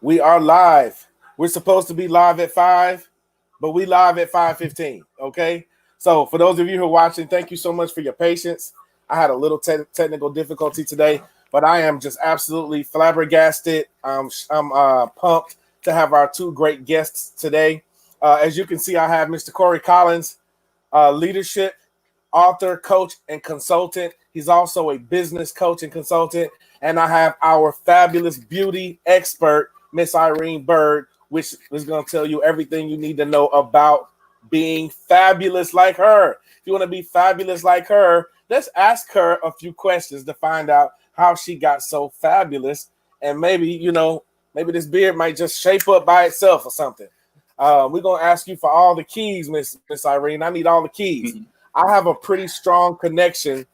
We are live. We're supposed to be live at 5, but we live at 5:15. Okay. So for those of you who are watching, thank you so much for your patience. I had a little technical difficulty today, but I am just absolutely flabbergasted. I'm pumped to have our two great guests today. As you can see, I have Mr. Corey Collins, leadership author, coach, and consultant. He's also a business coach and consultant. And I have our fabulous beauty expert, Miss Irene Bird, which is going to tell you everything you need to know about being fabulous like her. If you want to be fabulous like her, let's ask her a few questions to find out how she got so fabulous. And maybe, maybe this beard might just shape up by itself or something. We're going to ask you for all the keys, Miss Irene. I need all the keys. I have a pretty strong connection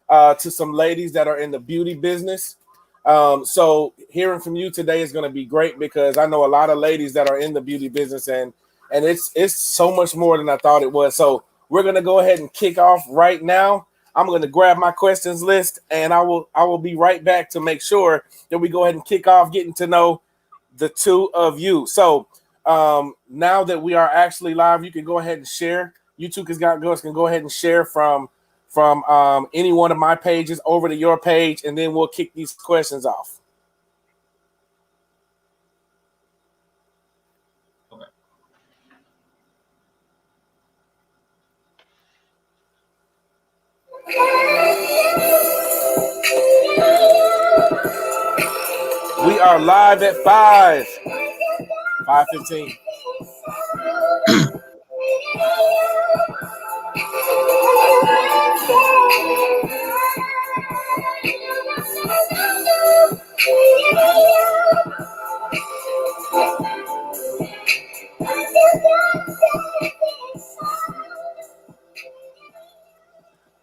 to some ladies that are in the beauty business. So hearing from you today is going to be great because I know a lot of ladies that are in the beauty business, and it's so much more than I thought it was. So we're going to go ahead and kick off right now. I'm going to grab my questions list, and I will be right back to make sure that we go ahead and kick off getting to know the two of you. So now that we are actually live, you can go ahead and share. You two can go ahead and share from any one of my pages over to your page, and then we'll kick these questions off. Okay. We are live at 5:15.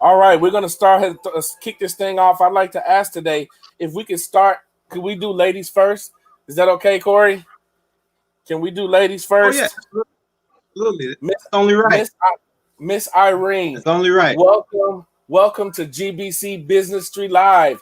All right, we're going to start kick this thing off. I'd like to ask today if we could start. Could we do ladies first? Is that okay, Corey? Can we do ladies first? Oh, yeah, absolutely. It's only right. Miss Irene. It's only right. Welcome to GBC Biznistry Live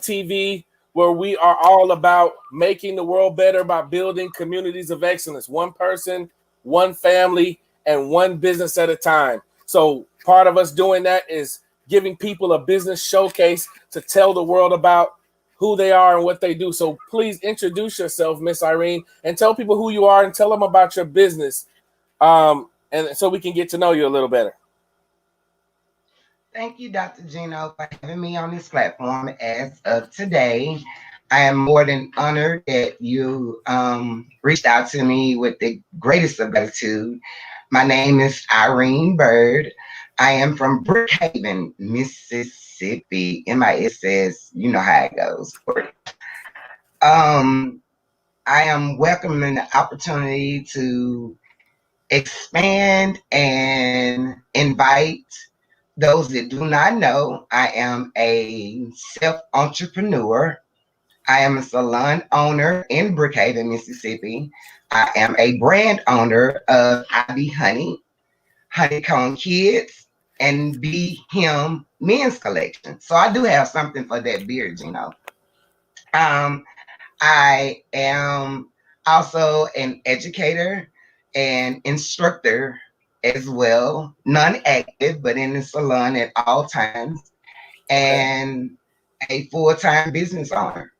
TV, where we are all about making the world better by building communities of excellence, one person, one family, and one business at a time. So part of us doing that is giving people a business showcase to tell the world about who they are and what they do. So please introduce yourself, Miss Irene, and tell people who you are and tell them about your business, and so we can get to know you a little better. Thank you, Dr. Geno, for having me on this platform as of today. I am more than honored that you reached out to me with the greatest of gratitude. My name is Irene Bird. I am from Brookhaven, Mississippi. MIS says, you know how it goes. I am welcoming the opportunity to expand and invite those that do not know. I am a self-entrepreneur. I am a salon owner in Brookhaven, Mississippi. I am a brand owner of I Honey, Honeycomb Kids, and Be Him Men's Collection. So I do have something for that beard, Geno. I am also an educator and instructor as well, non-active, but in the salon at all times, and a full-time business owner.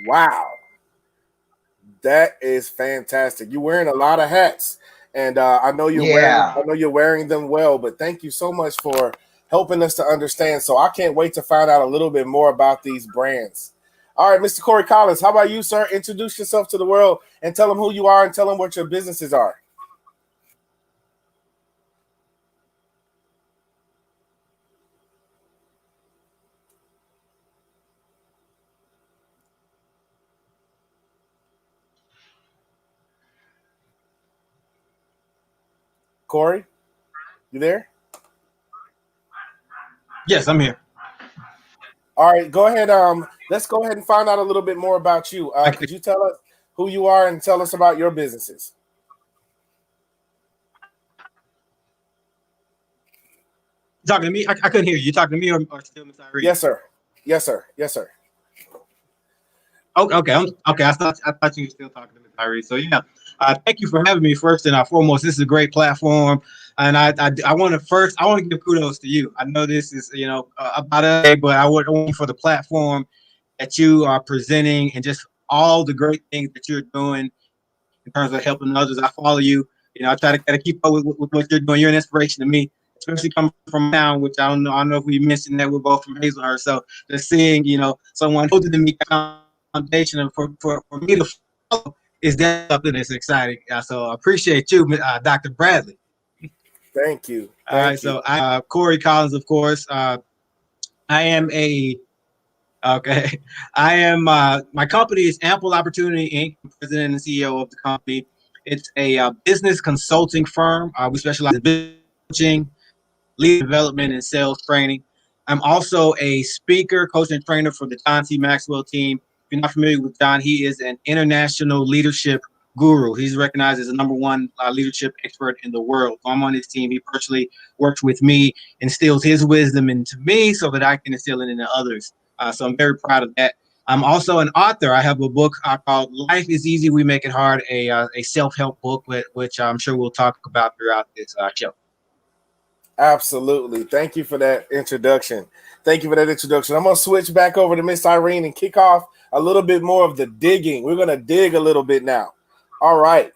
Wow. That is fantastic. You're wearing a lot of hats, and I know you're wearing them well. But thank you so much for helping us to understand. So I can't wait to find out a little bit more about these brands. All right, Mr. Corey Collins, how about you, sir? Introduce yourself to the world and tell them who you are and tell them what your businesses are. Corey, you there? Yes, I'm here. All right, go ahead. Let's go ahead and find out a little bit more about you. Could you tell us who you are and tell us about your businesses? You talking to me? I couldn't hear you. You talking to me or still Miss Irene? Yes, sir. Yes, sir. Yes, sir. Okay. Okay. I thought you were still talking to Ms. Tyree. So yeah, thank you for having me first and foremost. This is a great platform, and I want to give kudos to you. I know this is about us, but I want you for the platform that you are presenting and just all the great things that you're doing in terms of helping others. I follow you. I try to keep up with what you're doing. You're an inspiration to me, especially coming from my town, which I don't know. I don't know if we mentioned that we're both from Hazelhurst. So just seeing, someone older than me foundation for me to follow is definitely something that's exciting. So I appreciate you, Dr. Bradley. Thank you. All right. Thank you. So Corey Collins, of course. I am a Okay. I am, my company is Ample Opportunity Inc. I'm president and CEO of the company. It's a business consulting firm. We specialize in business coaching, leadership development, and sales training. I'm also a speaker, coach, and trainer for the John C. Maxwell team. If you're not familiar with John, he is an international leadership guru. He's recognized as the number one leadership expert in the world. So I'm on his team. He personally works with me, instills his wisdom into me so that I can instill it into others. So I'm very proud of that. I'm also an author. I have a book called Life is Easy, We Make It Hard, a self-help book, which I'm sure we'll talk about throughout this show. Absolutely. Thank you for that introduction. I'm going to switch back over to Miss Irene and kick off a little bit more of the digging. We're going to dig a little bit now. All right.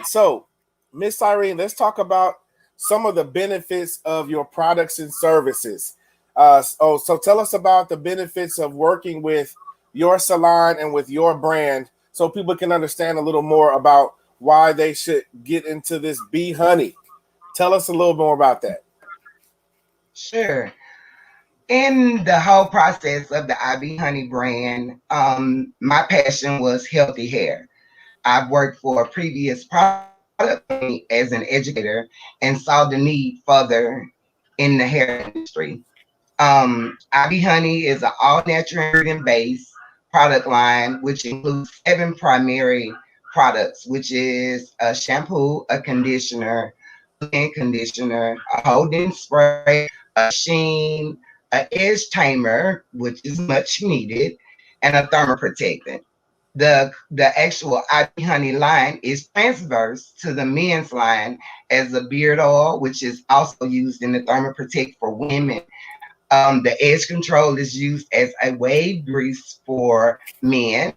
So, Miss Irene, let's talk about some of the benefits of your products and services. So tell us about the benefits of working with your salon and with your brand so people can understand a little more about why they should get into this bee honey. Tell us a little more about that. Sure. In the whole process of the IB Honey brand, my passion was healthy hair. I've worked for a previous product company as an educator and saw the need further in the hair industry. IB Honey is an all-natural ingredient-based product line, which includes 7 primary products, which is a shampoo, a conditioner, a conditioner, a holding spray, a sheen, an edge tamer, which is much needed, and a thermoprotectant. The actual IB Honey line is transverse to the men's line as a beard oil, which is also used in the thermoprotect for women. The edge control is used as a wave grease for men,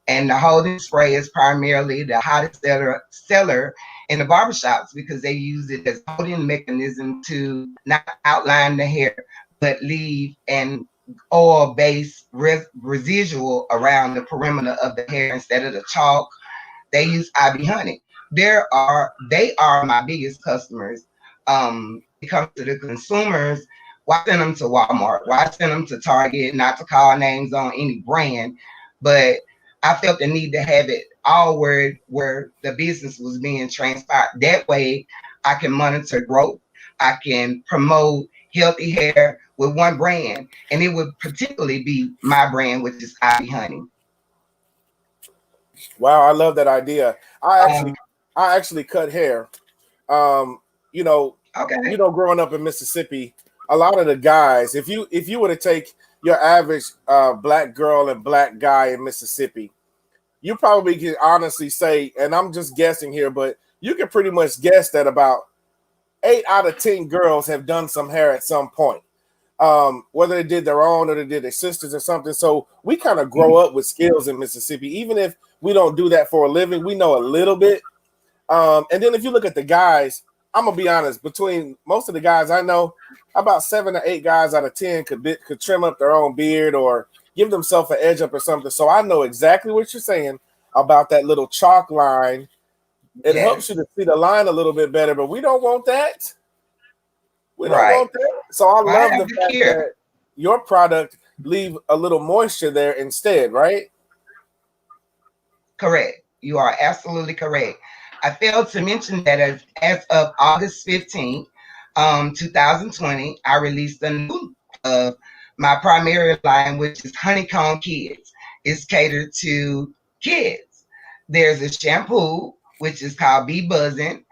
and the holding spray is primarily the hottest seller in the barbershops because they use it as a holding mechanism to not outline the hair, but leave an oil-based residual around the perimeter of the hair instead of the chalk. They use IB Honey. They are my biggest customers. It comes to the consumers. Why send them to Walmart? Why send them to Target? Not to call names on any brand, but I felt the need to have it all where the business was being transpired. That way, I can monitor growth. I can promote healthy hair with one brand, and it would particularly be my brand, which is IB Honey. Wow, I love that idea. I actually cut hair. Um, Okay. Growing up in Mississippi, a lot of the guys, if you were to take your average black girl and black guy in Mississippi, you probably can honestly say, and I'm just guessing here, but you can pretty much guess that about 8 out of 10 girls have done some hair at some point. Whether they did their own or they did their sisters or something. So we kind of grow up with skills in Mississippi. Even if we don't do that for a living, we know a little bit. And then if you look at the guys, I'm gonna be honest, between most of the guys I know, about 7 or 8 guys out of 10 could trim up their own beard or give themselves an edge up or something. So I know exactly what you're saying about that little chalk line. It helps you to see the line a little bit better, but we don't want that. We don't want that. So I love the fact that your product leave a little moisture there instead, right? Correct. You are absolutely correct. I failed to mention that as of August 15th, 2020, I released a new my primary line, which is Honeycomb Kids. It's catered to kids. There's a shampoo, which is called Bee Buzzing,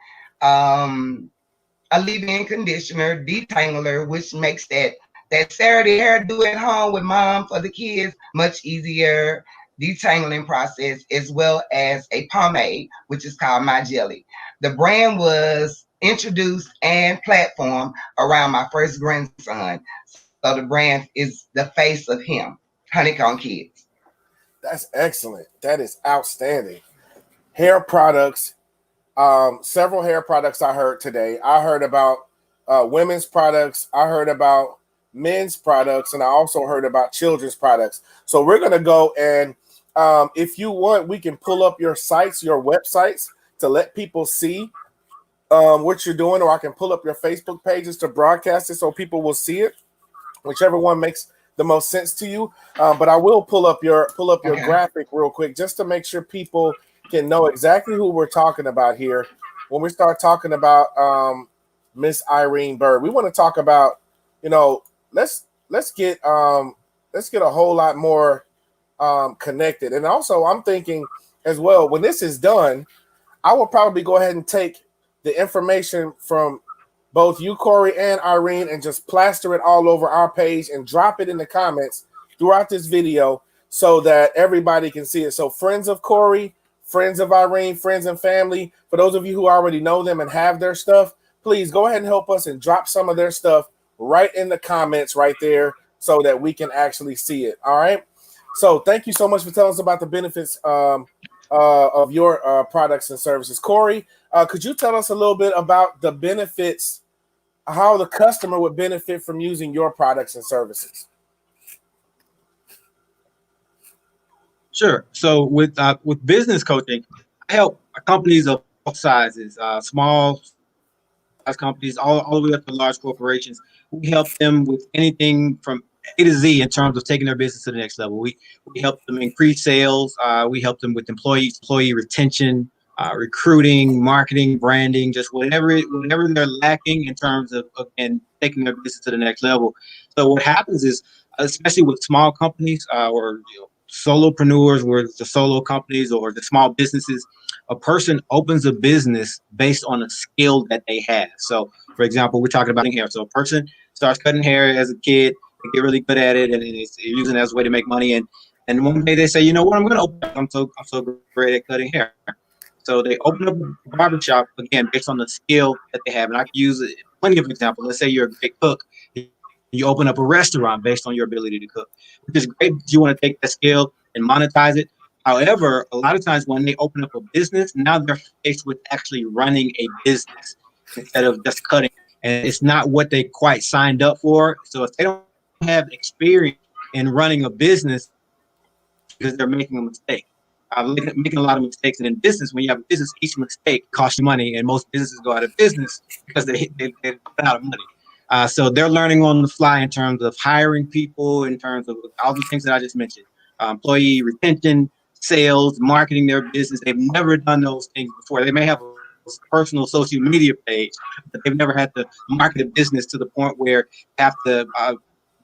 a leave-in conditioner, detangler, which makes that That Saturday hairdo at home with mom for the kids, much easier. Detangling process, as well as a pomade, which is called My Jelly. The brand was introduced and platformed around my first grandson. So the brand is the face of him, Honeycomb Kids. That's excellent. That is outstanding. Hair products, several hair products I heard today. I heard about women's products. I heard about men's products, and I also heard about children's products. So we're going to go and if you want, we can pull up your sites, your websites to let people see what you're doing, or I can pull up your Facebook pages to broadcast it so people will see it, whichever one makes the most sense to you. But I will pull up your Okay. graphic real quick just to make sure people can know exactly who we're talking about here. When we start talking about Miss Irene Bird, we want to talk about, let's get a whole lot more connected. And also, I'm thinking as well, when this is done, I will probably go ahead and take the information from both you, Corey, and Irene, and just plaster it all over our page and drop it in the comments throughout this video so that everybody can see it. So friends of Corey, friends of Irene, friends and family, for those of you who already know them and have their stuff, please go ahead and help us and drop some of their stuff right in the comments right there so that we can actually see it. All right. So thank you so much for telling us about the benefits of your products and services. Corey, could you tell us a little bit about the benefits, how the customer would benefit from using your products and services? Sure. So with business coaching, I help companies of all sizes, small size companies, all the way up to large corporations. We help them with anything from A to Z in terms of taking their business to the next level. We help them increase sales. We help them with employee retention, recruiting, marketing, branding, just whatever they're lacking in terms of again taking their business to the next level. So what happens is, especially with small companies or solopreneurs, where the solo companies or the small businesses, a person opens a business based on a skill that they have. So, for example, we're talking about hair. So a person starts cutting hair as a kid, they get really good at it, and it's using it as a way to make money. And one day they say, you know what, I'm going to open. I'm so great at cutting hair. So they open up a barbershop again based on the skill that they have. And I can use plenty of examples. Let's say you're a great cook. You open up a restaurant based on your ability to cook, which is great. You want to take that skill and monetize it. However, a lot of times when they open up a business, now they're faced with actually running a business instead of just cutting. And it's not what they quite signed up for. So if they don't have experience in running a business, because they're making a mistake. Making a lot of mistakes. And in business, when you have a business, each mistake costs you money. And most businesses go out of business because they run out of money. So they're learning on the fly in terms of hiring people, in terms of all the things that I just mentioned. Employee retention, sales, marketing their business. They've never done those things before. They may have a personal social media page, but they've never had to market a business to the point where they have to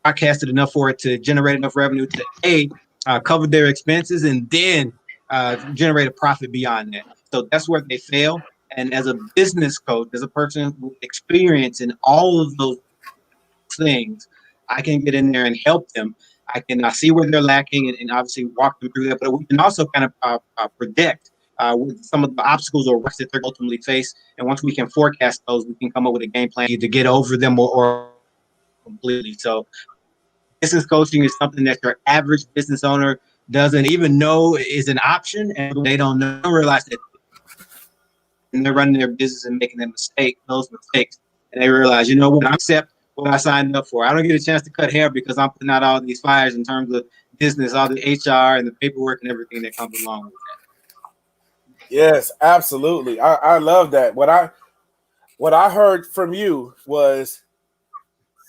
broadcast it enough for it to generate enough revenue to cover their expenses and then generate a profit beyond that. So that's where they fail. And as a business coach, as a person with experience in all of those things, I can get in there and help them. I can see where they're lacking and obviously walk them through that. But we can also kind of predict with some of the obstacles or risks that they're ultimately face. And once we can forecast those, we can come up with a game plan to get over them or completely. So business coaching is something that your average business owner doesn't even know is an option, and they don't realize that. And they're running their business and making those mistakes, and they realize, you know what, I accept what I signed up for. I don't get a chance to cut hair because I'm putting out all these fires in terms of business, all the HR and the paperwork and everything that comes along with that. Yes, absolutely. I love that. What I heard from you was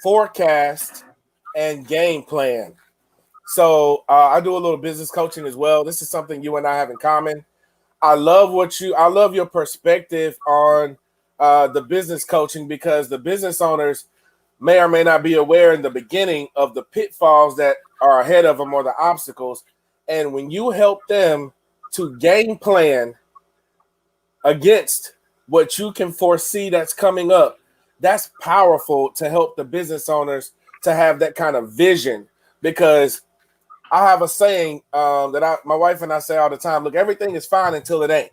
forecast and game plan. So I do a little business coaching as well. This is something you and I have in common. I love your perspective on the business coaching, because the business owners may or may not be aware in the beginning of the pitfalls that are ahead of them or the obstacles. And when you help them to game plan against what you can foresee that's coming up, that's powerful to help the business owners to have that kind of vision, because I have a saying that my wife and I say all the time. Look, everything is fine until it ain't,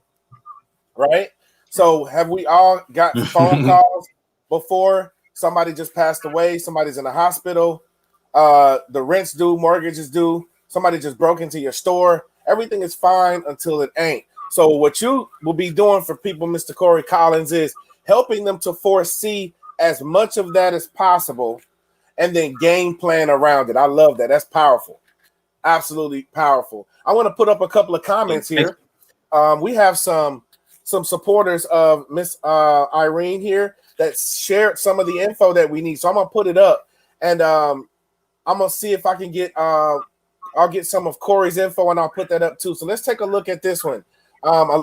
right? So have we all got phone calls before somebody just passed away, somebody's in the hospital, the rent's due, mortgage is due, somebody just broke into your store? Everything is fine until it ain't. So what you will be doing for people, Mr. Corey Collins, is helping them to foresee as much of that as possible and then game plan around it. I love that. That's powerful. Absolutely powerful. I want to put up a couple of comments here. We have some supporters of Miss Irene here that shared some of the info that we need. So I'm gonna put it up, and I'm gonna see if I can get I'll get some of Corey's info, and I'll put that up too. So let's take a look at this one.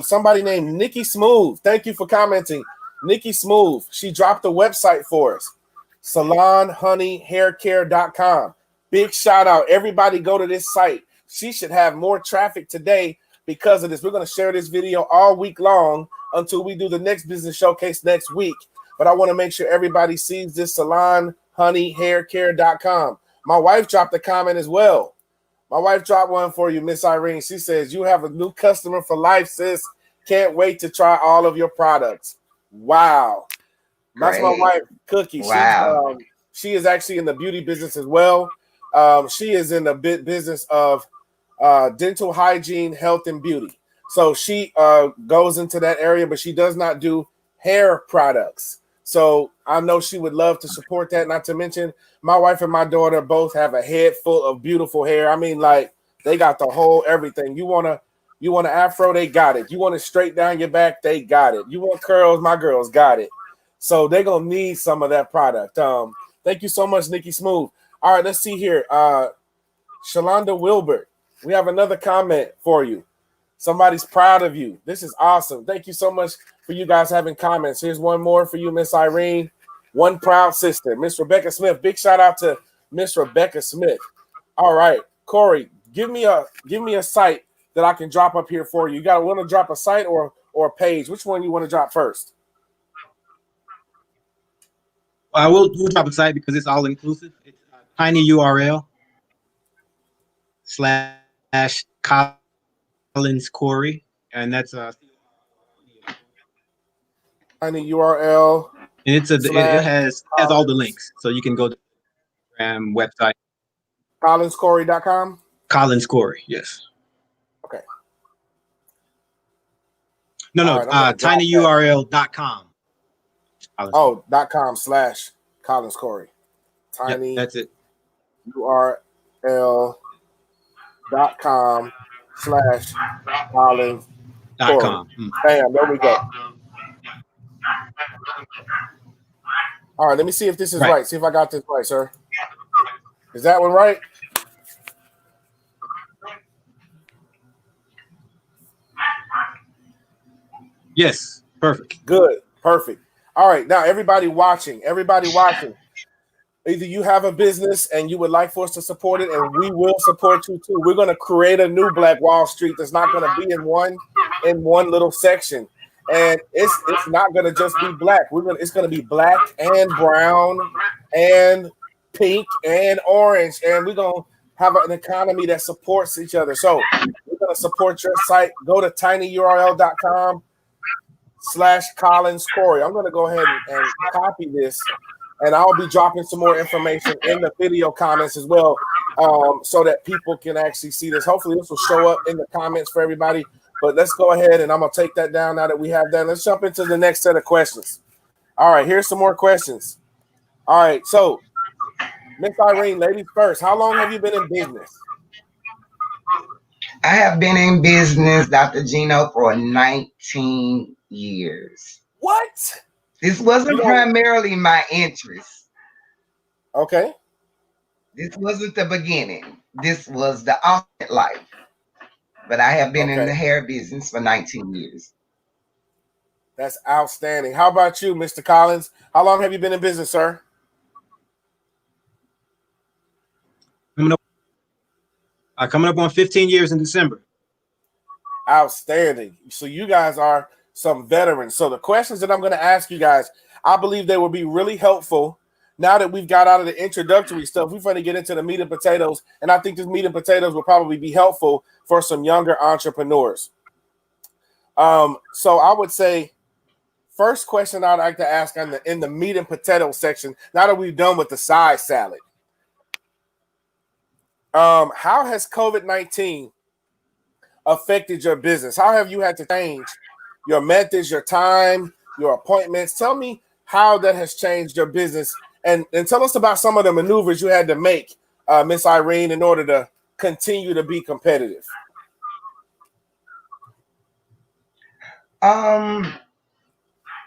Somebody named Nikki Smooth. Thank you for commenting, Nikki Smooth. She dropped the website for us, salonhoneyhaircare.com. Big shout out. Everybody go to this site. She should have more traffic today because of this. We're going to share this video all week long until we do the next business showcase next week. But I want to make sure everybody sees this, salonhoneyhaircare.com. My wife dropped a comment as well. My wife dropped one for you, Miss Irene. She says, you have a new customer for life, sis. Can't wait to try all of your products. Wow. That's my wife, Cookie. Wow. She is actually in the beauty business as well. She is in the business of dental hygiene, health, and beauty. So she goes into that area, but she does not do hair products. So I know she would love to support that. Not to mention, my wife and my daughter both have a head full of beautiful hair. I mean, like, they got the whole everything. You want an afro, they got it. You want it straight down your back, they got it. You want curls, my girls got it. So they're going to need some of that product. Thank you so much, Nikki Smooth. All right, let's see here. Shalonda Wilbert, we have another comment for you. Somebody's proud of you. This is awesome. Thank you so much for you guys having comments. Here's one more for you, Miss Irene. One proud sister, Miss Rebecca Smith. Big shout out to Miss Rebecca Smith. All right, Corey, give me a site that I can drop up here for you. You want to drop a site or a page? Which one you want to drop first? We'll drop a site because it's all inclusive. It's tinyurl.com/Collins Corey, and that's tiny URL. And it has all the links, so you can go to the website. CollinsCorey.com. Collins Corey, yes. Okay. No, tinyurl.com. Oh, .com/Collins Corey. Tiny. Yep, that's it. URL.com/Collins Corey. Bam, there we go. All right, let me see if this is right. See if I got this right, sir. Is that one right? Yes, perfect. Good, perfect. All right, now everybody watching, either you have a business and you would like for us to support it, and we will support you too. We're going to create a new Black Wall Street that's not going to be in one little section. And it's not going to just be black. It's going to be black and brown and pink and orange, and we're going to have an economy that supports each other. So we're going to support your site. Go to tinyurl.com/Collins Corey. I'm going to go ahead and copy this, and I'll be dropping some more information in the video comments as well, so that people can actually see this. Hopefully this will show up in the comments for everybody. But let's go ahead, and I'm going to take that down now that we have that. Let's jump into the next set of questions. All right, here's some more questions. All right, so Miss Irene, ladies first, how long have you been in business? I have been in business, Dr. Geno, for 19 years. What? This wasn't primarily my interest. Okay. This wasn't the beginning. This was the alternate life. But I have been in the hair business for 19 years. That's outstanding. How about you, Mr. Collins? How long have you been in business, sir? Coming up on 15 years in December. Outstanding. So you guys are some veterans. So the questions that I'm going to ask you guys, I believe they will be really helpful now that we've got out of the introductory stuff, we're going to get into the meat and potatoes. And I think this meat and potatoes will probably be helpful for some younger entrepreneurs. So I would say, first question I'd like to ask in the meat and potato section, now that we've done with the side salad, how has COVID-19 affected your business? How have you had to change your methods, your time, your appointments? Tell me how that has changed your business, and tell us about some of the maneuvers you had to make, Miss Irene, in order to continue to be competitive.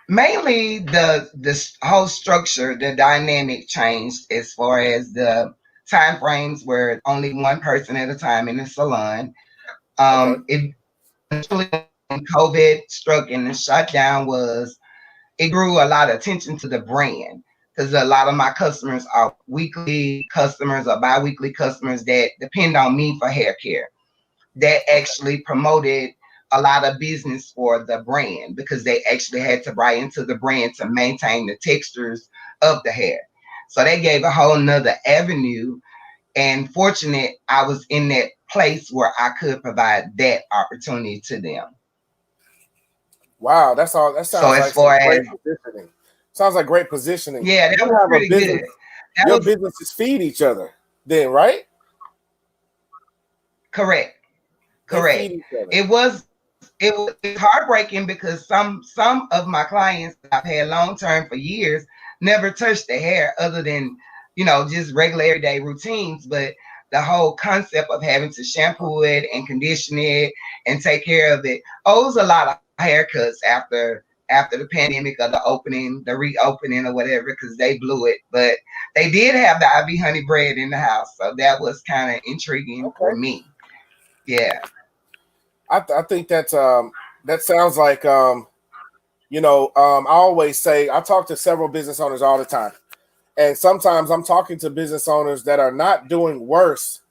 Mainly the whole structure, the dynamic changed as far as the time frames where only one person at a time in the salon. Okay. It when COVID struck and the shutdown it drew a lot of attention to the brand, because a lot of my customers are weekly customers or bi-weekly customers that depend on me for hair care. That actually promoted a lot of business for the brand, because they actually had to buy into the brand to maintain the textures of the hair. So they gave a whole nother avenue. And fortunate, I was in that place where I could provide that opportunity to them. Wow, that's all. That So sounds as like some far great as, positioning. Sounds like great positioning. yeah, that You was have a pretty good. business. That Your was businesses feed each other, then, right? correct. They feed Correct. each other. It was heartbreaking, because some of my clients that I've had long term for years never touched their hair other than, just regular everyday routines. But the whole concept of having to shampoo it and condition it and take care of it, owes a lot of haircuts after the pandemic, or the reopening or whatever, because they blew it. But they did have the IV honey bread in the house, so that was kind of intriguing for Okay. me. Yeah. I think that sounds like I always say, I talk to several business owners all the time, and sometimes I'm talking to business owners that are not doing worse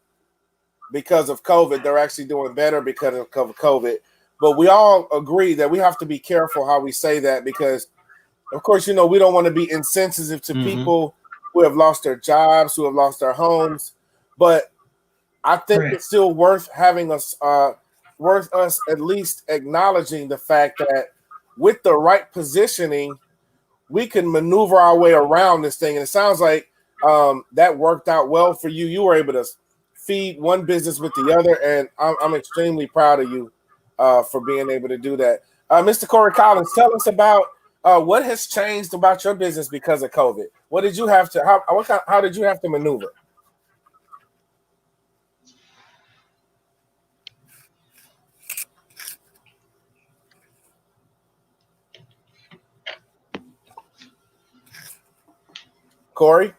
because of COVID. They're actually doing better because of COVID. But we all agree that we have to be careful how we say that, because, of course, we don't want to be insensitive to people who have lost their jobs, who have lost their homes. But I think Correct. it's still worth us at least acknowledging the fact that with the right positioning, we can maneuver our way around this thing. And it sounds like that worked out well for you. You were able to feed one business with the other, and I'm extremely proud of you for being able to do that. Mr. Corey Collins, tell us about what has changed about your business because of COVID. What did you have to? How did you have to maneuver? Corey?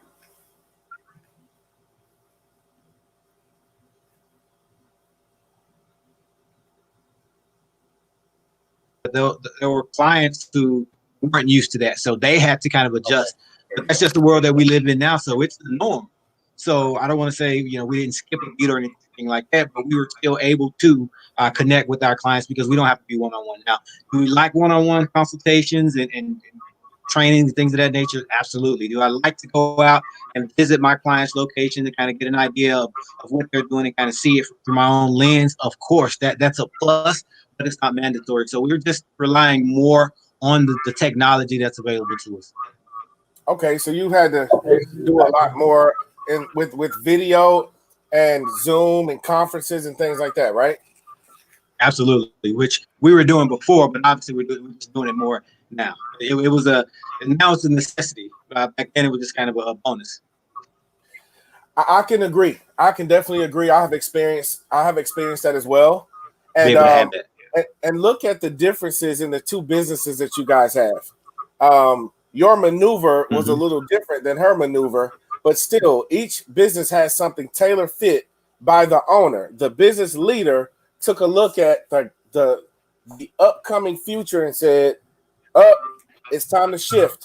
There were clients who weren't used to that, so they had to kind of adjust. But that's just the world that we live in now, so it's the norm. So I don't want to say we didn't skip a beat or anything like that, but we were still able to connect with our clients, because we don't have to be one-on-one now. Do we like one-on-one consultations and training and things of that nature? Absolutely. Do I like to go out and visit my client's location to kind of get an idea of what they're doing and kind of see it through my own lens? Of course, that's a plus, but it's not mandatory. So we're just relying more on the technology that's available to us. Okay, so you had to do a lot more with video and Zoom and conferences and things like that, right? Absolutely, which we were doing before, but obviously we're just doing it more now. Now it's a necessity. Back then it was just kind of a bonus. I can agree. I can definitely agree. I have experienced that as well. Be And able to have that. and look at the differences in the two businesses that you guys have. Your maneuver was a little different than her maneuver, but still, each business has something tailor fit by the owner. The business leader took a look at the upcoming future and said, it's time to shift.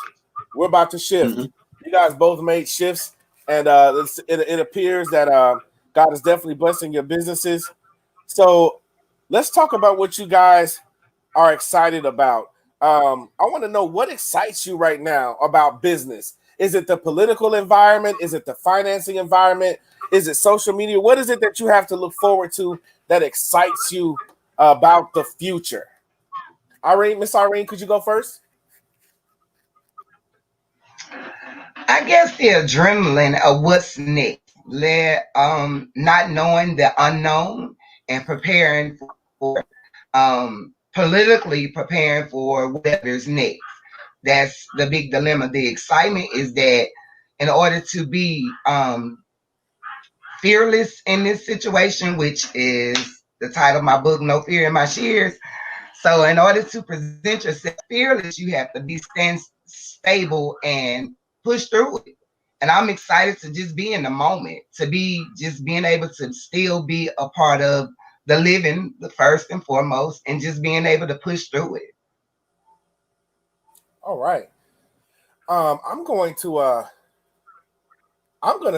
We're about to shift." You guys both made shifts, and it appears that God is definitely blessing your businesses. So let's talk about what you guys are excited about. I want to know what excites you right now about business. Is it the political environment? Is it the financing environment? Is it social media? What is it that you have to look forward to that excites you about the future? Miss Irene, could you go first? I guess the adrenaline of what's next. Not knowing the unknown and preparing for politically preparing for whatever's next. That's the big dilemma. The excitement is that in order to be fearless in this situation, which is the title of my book, No Fear in My Shears. So in order to present yourself fearless, you have to be stable and push through it. And I'm excited to just be in the moment, to be just being able to still be a part of the living, the first and foremost, and just being able to push through it. All right. I'm going to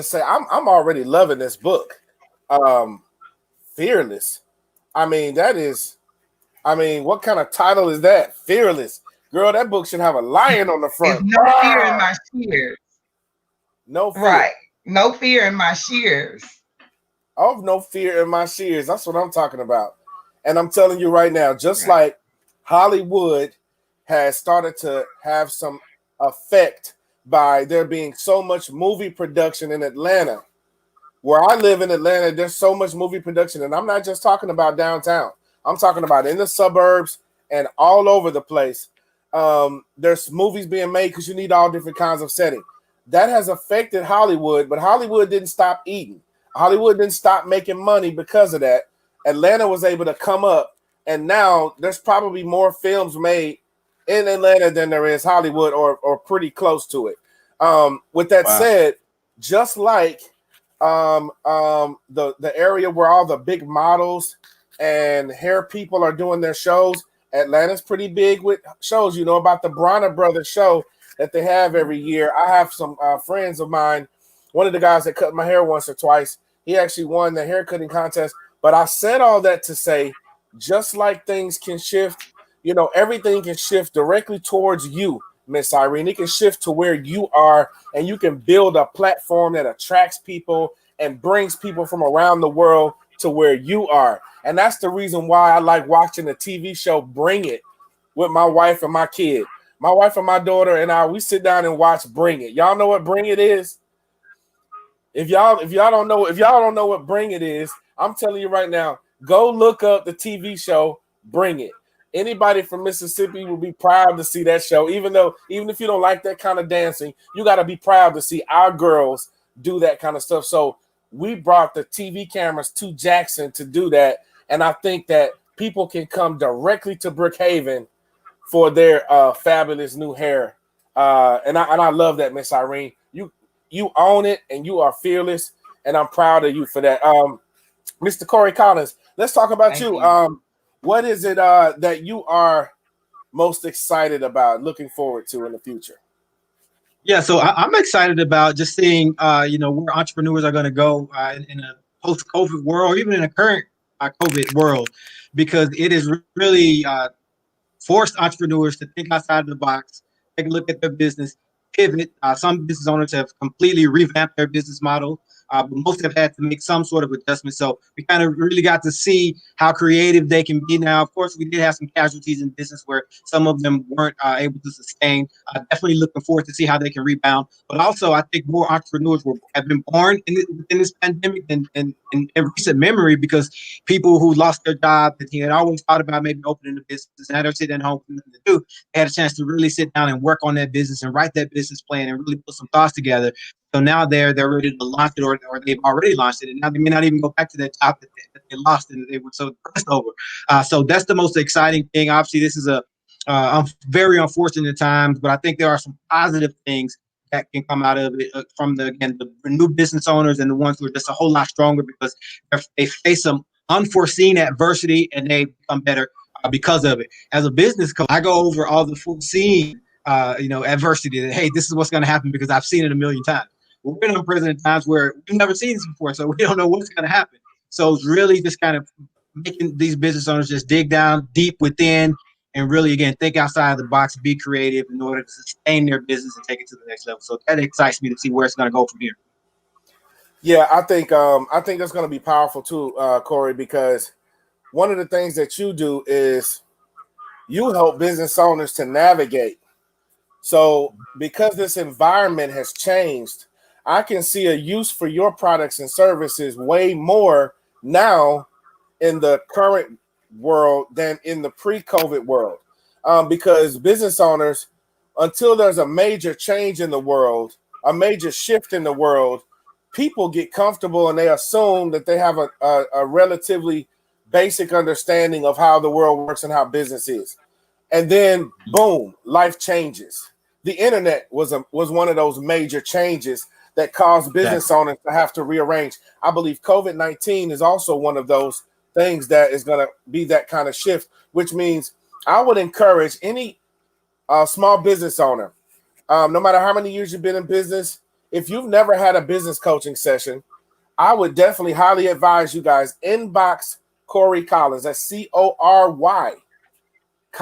say I'm already loving this book. Fearless. What kind of title is that? Fearless. Girl, that book should have a lion on the front. It's no fear in my shears. No fear. Right. No fear in my shears. Oh, no fear in my shears. That's what I'm talking about. And I'm telling you right now, just like Hollywood has started to have some effect by there being so much movie production in Atlanta. Where I live in Atlanta, there's so much movie production. And I'm not just talking about downtown. I'm talking about in the suburbs and all over the place. There's movies being made because you need all different kinds of setting. That has affected Hollywood, but Hollywood didn't stop eating. Hollywood didn't stop making money because of that. Atlanta was able to come up, and now there's probably more films made in Atlanta than there is Hollywood or pretty close to it. With that said, just like the area where all the big models and hair people are doing their shows, Atlanta's pretty big with shows. You know about the Bronner Brothers show that they have every year. I have some friends of mine. One of the guys that cut my hair once or twice, he actually won the hair cutting contest. But I said all that to say, just like things can shift, everything can shift directly towards you, Miss Irene. It can shift to where you are, and you can build a platform that attracts people and brings people from around the world to where you are. And that's the reason why I like watching the TV show Bring It with my wife and my kid. My wife and my daughter and I, we sit down and watch Bring It. Y'all know what Bring It is? If y'all don't know what Bring It is, I'm telling you right now, go look up the TV show Bring It. Anybody from Mississippi will be proud to see that show. Even if you don't like that kind of dancing, you got to be proud to see our girls do that kind of stuff. So we brought the TV cameras to Jackson to do that. And I think that people can come directly to Brookhaven for their fabulous new hair. And I love that, Miss Irene. You own it and you are fearless. And I'm proud of you for that. Mr. Corey Collins, let's talk about Thank you. What is it that you are most excited about, looking forward to in the future? Yeah, so I'm excited about just seeing, where entrepreneurs are going to go in a post-COVID world, or even in a current COVID world, because it is really forced entrepreneurs to think outside of the box, take a look at their business, pivot. Some business owners have completely revamped their business model, but most have had to make some sort of adjustment. So we kind of really got to see how creative they can be. Now, of course, we did have some casualties in business where some of them weren't able to sustain. Definitely looking forward to see how they can rebound. But also, I think more entrepreneurs have been born within this pandemic than in recent memory, because people who lost their job that had always thought about maybe opening a business, now they're sitting at home with nothing to do. They had a chance to really sit down and work on that business and write that business plan and really put some thoughts together. So now they're ready to launch it, or they've already launched it, and now they may not even go back to that job that they lost and they were so depressed over. So that's the most exciting thing. Obviously, this is a very unfortunate times, but I think there are some positive things that can come out of it from the new business owners and the ones who are just a whole lot stronger, because they face some unforeseen adversity and they become better because of it. As a business coach, I go over all the foreseen adversity that, hey, this is what's going to happen because I've seen it a million times. We're in unprecedented times where we've never seen this before, so we don't know what's going to happen. So it's really just kind of making these business owners just dig down deep within and really, again, think outside the box, be creative in order to sustain their business and take it to the next level. So that excites me to see where it's going to go from here. Yeah, I think that's going to be powerful too, Corey, because one of the things that you do is you help business owners to navigate. So because this environment has changed, I can see a use for your products and services way more now in the current world than in the pre-COVID world. Because business owners, until there's a major change in the world, a major shift in the world, people get comfortable and they assume that they have a relatively basic understanding of how the world works and how business is. And then, boom, life changes. The internet was one of those major changes that caused business owners to have to rearrange. I believe COVID-19 is also one of those things that is going to be that kind of shift, which means I would encourage any small business owner, no matter how many years you've been in business, if you've never had a business coaching session, I would definitely highly advise you guys inbox Corey Collins. That's Cory Collins,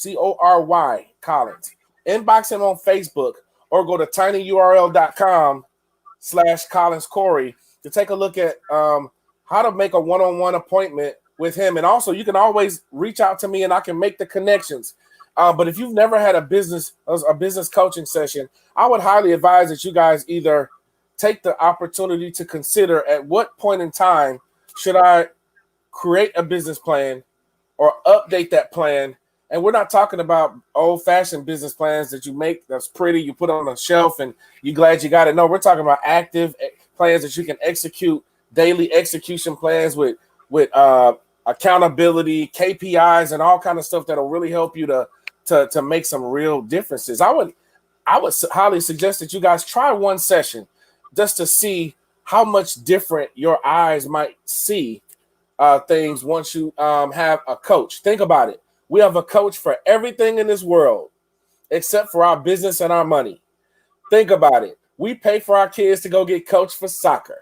Cory Collins. Inbox him on Facebook or go to tinyurl.com/Collins Corey to take a look at how to make a one-on-one appointment with him. And also, you can always reach out to me and I can make the connections. But if you've never had a business coaching session, I would highly advise that you guys either take the opportunity to consider at what point in time should I create a business plan or update that plan. And we're not talking about old-fashioned business plans that you make that's pretty, you put on a shelf and you're glad you got it. No, we're talking about active plans that you can execute, daily execution plans with accountability, KPIs, and all kind of stuff that'll really help you to make some real differences. I would highly suggest that you guys try one session just to see how much different your eyes might see things once you have a coach. Think about it. We have a coach for everything in this world except for our business and our money. Think about it. We pay for our kids to go get coached for soccer.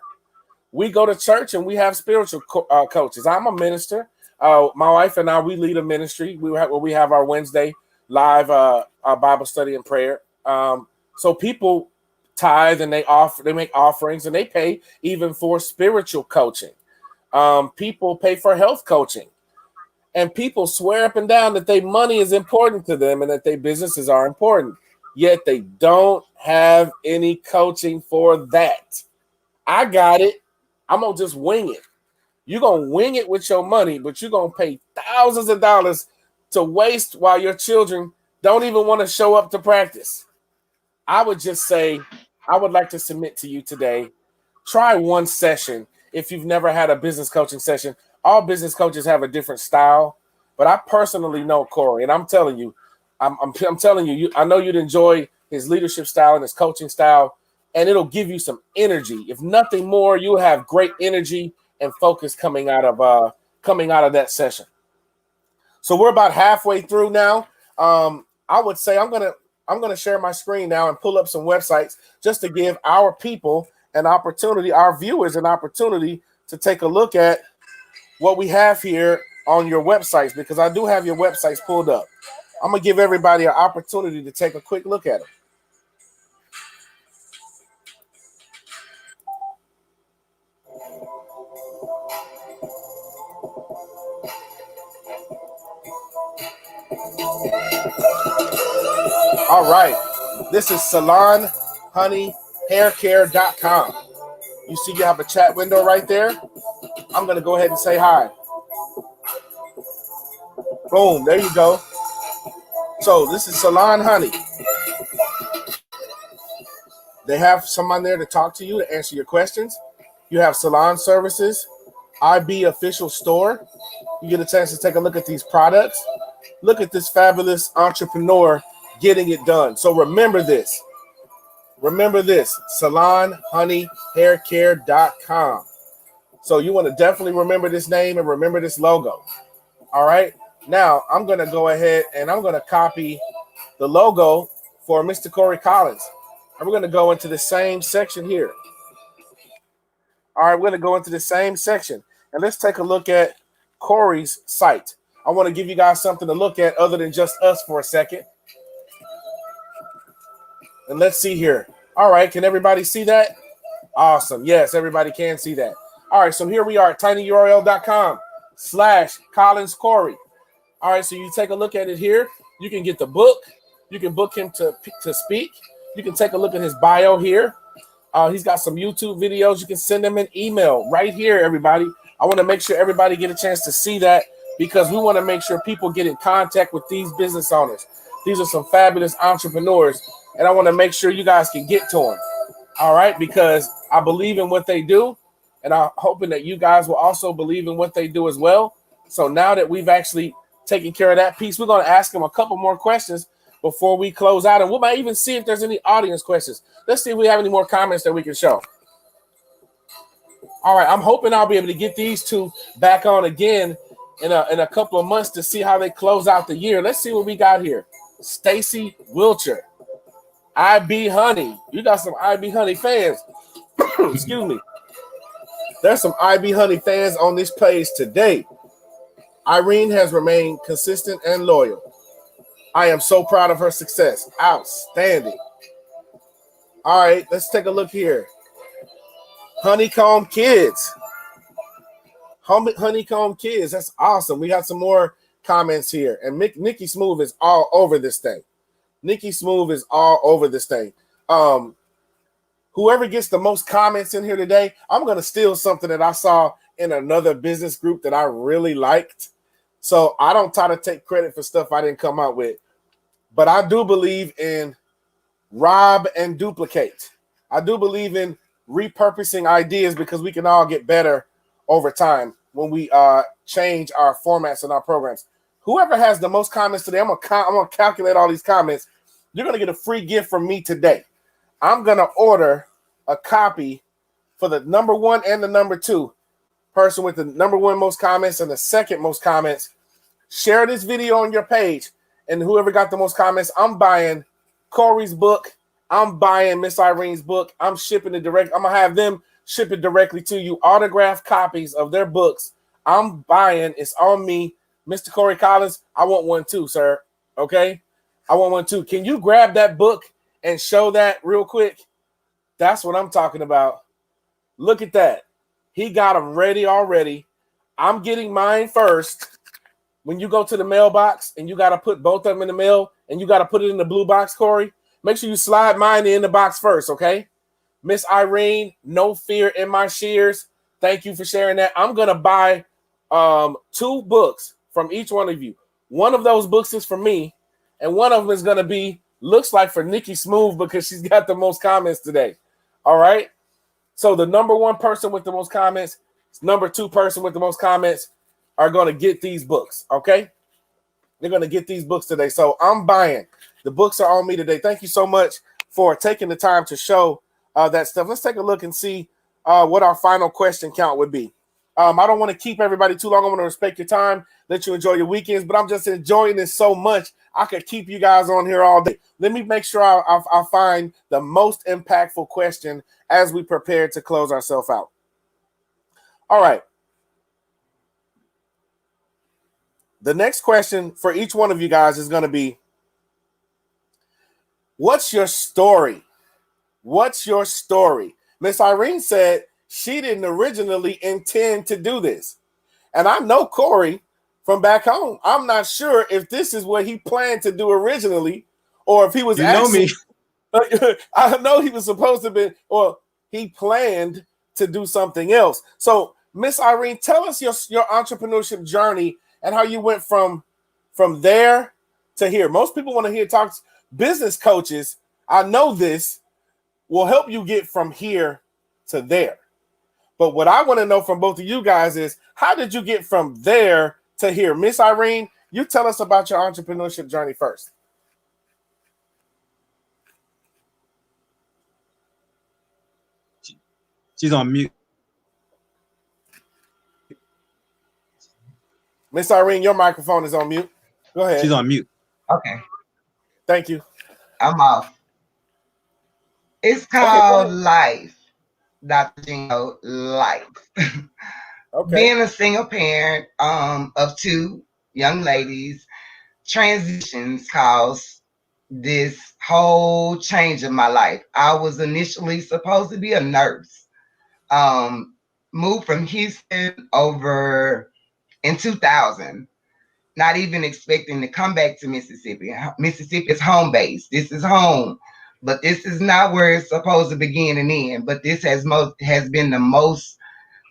We go to church and we have spiritual coaches. I'm a minister. My wife and I, we lead a ministry. We have our Wednesday live our Bible study and prayer. So people tithe and they make offerings and they pay even for spiritual coaching. People pay for health coaching. And people swear up and down that their money is important to them and that their businesses are important. Yet they don't have any coaching for that. I got it. I'm going to just wing it. You're going to wing it with your money, but you're going to pay thousands of dollars to waste while your children don't even want to show up to practice. I would just say, I would like to submit to you today, try one session if you've never had a business coaching session. All business coaches have a different style, but I personally know Corey, and I'm telling you, I'm telling you, I know you'd enjoy his leadership style and his coaching style, and it'll give you some energy. If nothing more, you'll have great energy and focus coming out of that session. So we're about halfway through now. I would say I'm gonna share my screen now and pull up some websites just to give our people an opportunity, our viewers an opportunity to take a look at what we have here on your websites, because I do have your websites pulled up. I'm gonna give everybody an opportunity to take a quick look at them. All right, this is salonhoneyhaircare.com. You see you have a chat window right there. I'm going to go ahead and say hi. Boom, there you go. So this is Salon Honey. They have someone there to talk to you, to answer your questions. You have salon services, IB official store. You get a chance to take a look at these products. Look at this fabulous entrepreneur getting it done. So remember this, salonhoneyhaircare.com. So you want to definitely remember this name and remember this logo. All right. Now I'm going to go ahead and I'm going to copy the logo for Mr. Corey Collins. And we're going to go into the same section here. All right. We're going to go into the same section and let's take a look at Corey's site. I want to give you guys something to look at other than just us for a second. And let's see here. All right, can everybody see that? Awesome. Yes, everybody can see that. All right, so here we are at tinyurl.com/Collins Corey. All right, so you take a look at it here. You can get the book. You can book him to speak. You can take a look at his bio here. He's got some YouTube videos. You can send him an email right here, everybody. I want to make sure everybody get a chance to see that because we want to make sure people get in contact with these business owners. These are some fabulous entrepreneurs, and I want to make sure you guys can get to them. All right, because I believe in what they do, and I'm hoping that you guys will also believe in what they do as well. So now that we've actually taken care of that piece, we're going to ask them a couple more questions before we close out, and we might even see if there's any audience questions. Let's see if we have any more comments that we can show. All right, I'm hoping I'll be able to get these two back on again in a couple of months to see how they close out the year. Let's see what we got here. Stacy Wilcher, IB Honey. You got some IB Honey fans. Excuse me. There's some IB Honey fans on this page today. Irene has remained consistent and loyal. I am so proud of her success. Outstanding. All right, let's take a look here. Honeycomb Kids. Honeycomb Kids. That's awesome. We got some more comments here. And Nikki Smooth is all over this thing. Nikki Smooth is all over this thing. Whoever gets the most comments in here today, I'm going to steal something that I saw in another business group that I really liked. So I don't try to take credit for stuff I didn't come out with. But I do believe in rob and duplicate. I do believe in repurposing ideas because we can all get better over time when we change our formats and our programs. Whoever has the most comments today, I'm gonna calculate all these comments. You're gonna get a free gift from me today. I'm gonna order a copy for the number 1 and the number 2 person with the number 1 most comments and the second most comments. Share this video on your page, and whoever got the most comments, I'm buying Corey's book. I'm buying Miss Irene's book. I'm shipping it direct. I'm gonna have them ship it directly to you. Autographed copies of their books. I'm buying. It's on me, Mr. Corey Collins. I want one too, sir. Okay, I want one too. Can you grab that book and show that real quick? That's what I'm talking about. Look at that. He got them ready already. I'm getting mine first. When you go to the mailbox and you got to put both of them in the mail and you got to put it in the blue box, Corey, make sure you slide mine in the box first, okay? Miss Irene, no fear in my shears. Thank you for sharing that. I'm going to buy 2 books from each one of you. One of those books is for me, and one of them is going to be, looks like for Nikki Smooth because she's got the most comments today. All right? So the number 1 person with the most comments, number 2 person with the most comments are going to get these books, okay? They're going to get these books today. So I'm buying. The books are on me today. Thank you so much for taking the time to show that stuff. Let's take a look and see what our final question count would be. I don't want to keep everybody too long. I want to respect your time, let you enjoy your weekends, but I'm just enjoying this so much. I could keep you guys on here all day. Let me make sure I find the most impactful question as we prepare to close ourselves out. All right. The next question for each one of you guys is going to be, what's your story? What's your story? Miss Irene said she didn't originally intend to do this. And I know Corey from back home. I'm not sure if this is what he planned to do originally or if he was actually, I know he was supposed to be, or he planned to do something else. So, Miss Irene, tell us your entrepreneurship journey and how you went from there to here. Most people want to hear talks. Business coaches, I know this, will help you get from here to there. But what I want to know from both of you guys is, how did you get from there to here? Miss Irene, you tell us about your entrepreneurship journey first. She's on mute. Miss Irene, your microphone is on mute. Go ahead. She's on mute. Okay. Thank you. I'm off. It's called life, Dr. Geno, life. Okay. Being a single parent of 2, young ladies, transitions caused this whole change in my life. I was initially supposed to be a nurse. Moved from Houston over in 2000, not even expecting to come back to Mississippi. Mississippi is home base. This is home, but this is not where it's supposed to begin and end. But this has been the most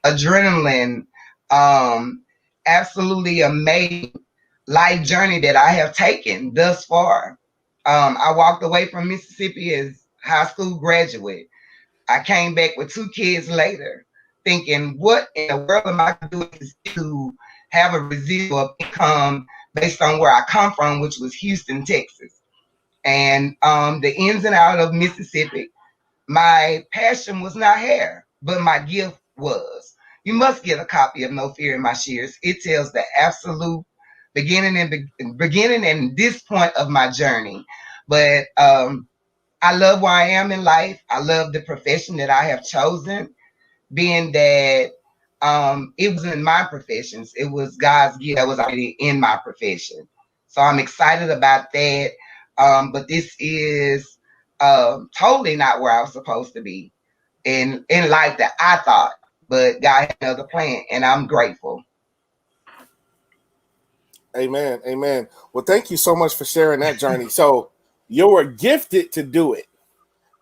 adrenaline, um, absolutely amazing life journey that I have taken thus far. I walked away from Mississippi as high school graduate. I came back with 2 kids later, thinking, what in the world am I doing to have a residual income based on where I come from, which was Houston, Texas, and the ins and out of Mississippi. My passion was not hair, but my gift was. You must get a copy of No Fear in My Shears. It tells the absolute beginning and this point of my journey. But I love where I am in life. I love the profession that I have chosen, being that it wasn't my professions. It was God's gift that was already in my profession. So I'm excited about that. But this is totally not where I was supposed to be in life that I thought. But God had another plan, and I'm grateful. Amen. Amen. Well, thank you so much for sharing that journey. So you were gifted to do it,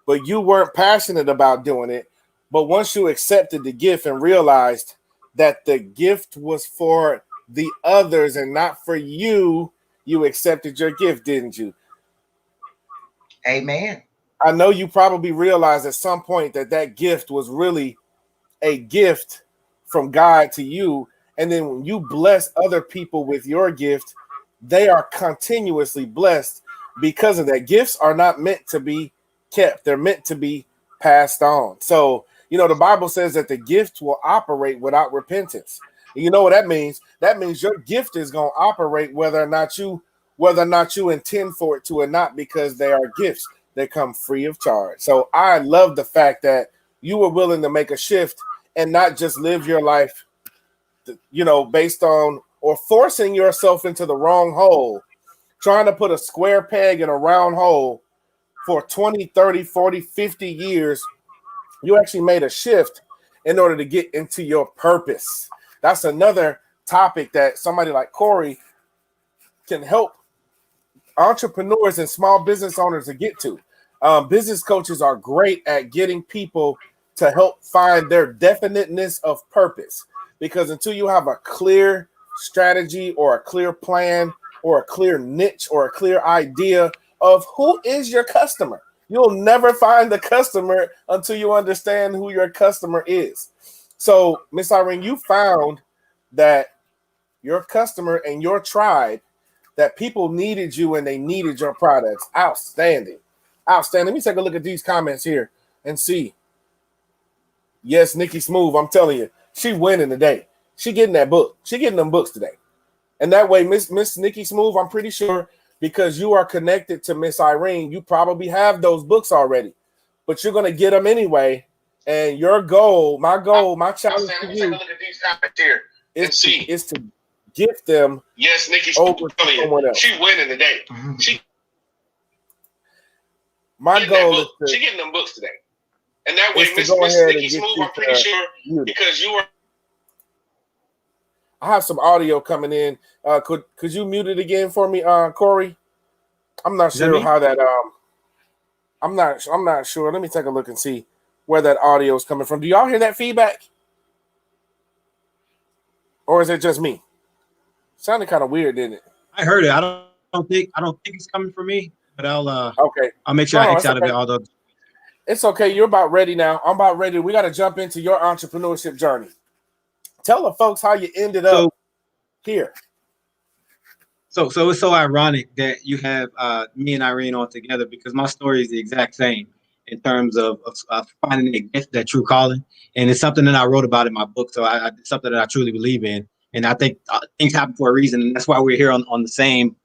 but you weren't passionate about doing it. But once you accepted the gift and realized that the gift was for the others and not for you, you accepted your gift, didn't you? Amen. I know you probably realized at some point that that gift was really a gift from God to you. And then when you bless other people with your gift, they are continuously blessed because of that. Gifts are not meant to be kept, they're meant to be passed on. So, you know, the Bible says that the gift will operate without repentance. And you know what that means? That means your gift is going to operate whether or not you intend for it to or not, because they are gifts that come free of charge. So I love the fact that you were willing to make a shift and not just live your life, you know, based on or forcing yourself into the wrong hole, trying to put a square peg in a round hole for 20, 30, 40, 50 years. You actually made a shift in order to get into your purpose. That's another topic that somebody like Corey can help entrepreneurs and small business owners to get to. Business coaches are great at getting people to help find their definiteness of purpose, because until you have a clear strategy or a clear plan or a clear niche or a clear idea of who is your customer, you'll never find the customer until you understand who your customer is. So, Miss Irene, you found that your customer and your tribe, that people needed you and they needed your products. Outstanding. Outstanding. Let me take a look at these comments here and see. Yes, Nikki Smooth, I'm telling you, she winning today. She getting that book. She getting them books today. And that way, Miss Nikki Smooth, I'm pretty sure because you are connected to Miss Irene, you probably have those books already. But you're going to get them anyway. And your goal, my challenge to you look at these comments here is to gift them yes, Nikki, over to someone else. She winning today. My goal is to, she getting them books today. And that way, Miss Nikki Smooth, I'm pretty sure because you are. I have some audio coming in. Could you mute it again for me, Corey? I'm not sure how that I'm not sure. Let me take a look and see where that audio is coming from. Do y'all hear that feedback? Or is it just me? Sounded kind of weird, didn't it? I heard it. I don't think it's coming from me, but I'll make sure I X out of it. Although it's okay. You're about ready now. I'm about ready. We got to jump into your entrepreneurship journey. Tell the folks how you ended up here. So it's so ironic that you have me and Irene on together, because my story is the exact same in terms of finding a gift, that true calling, and it's something that I wrote about in my book. So it's something that I truly believe in, and I think things happen for a reason, and that's why we're here on the same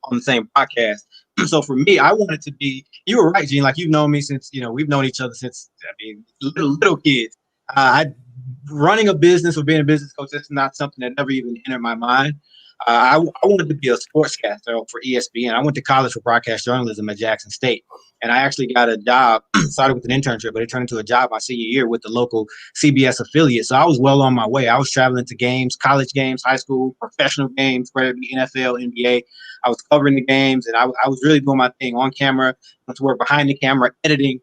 podcast. So for me, I wanted to be. You were right, Gene. Like, you've known me since we've known each other since little kids. Running a business or being a business coach, that's not something that never even entered my mind. I wanted to be a sportscaster for ESPN. I went to college for broadcast journalism at Jackson State, and I actually got a job. Started with an internship, but it turned into a job my senior year with the local CBS affiliate. So I was well on my way. I was traveling to games, college games, high school, professional games, whether it be NFL, NBA. I was covering the games, and I was really doing my thing on camera. I went to work behind the camera, editing,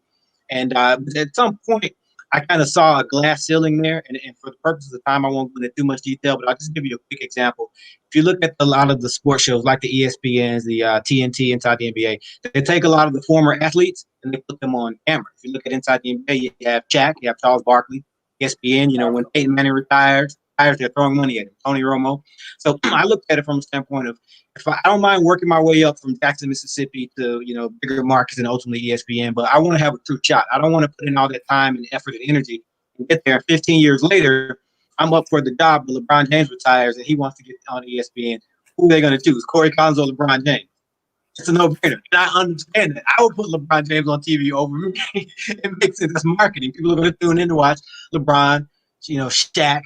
and at some point, I kind of saw a glass ceiling there, and for the purpose of the time, I won't go into too much detail, but I'll just give you a quick example. If you look at a lot of the sports shows, like the ESPNs, the TNT Inside the NBA, they take a lot of the former athletes and they put them on camera. If you look at Inside the NBA, you have Shaq, you have Charles Barkley, ESPN. When Peyton Manning retires, they're throwing money at him. Tony Romo. So I looked at it from a standpoint of, if I don't mind working my way up from Jackson, Mississippi to bigger markets and ultimately ESPN, but I want to have a true shot. I don't want to put in all that time and effort and energy and get there. 15 years later, I'm up for the job, but LeBron James retires and he wants to get on ESPN. Who are they going to choose, Corey Collins or LeBron James? It's a no-brainer. And I understand that. I would put LeBron James on TV over me. It makes sense. That's marketing. People are going to tune in to watch LeBron, Shaq.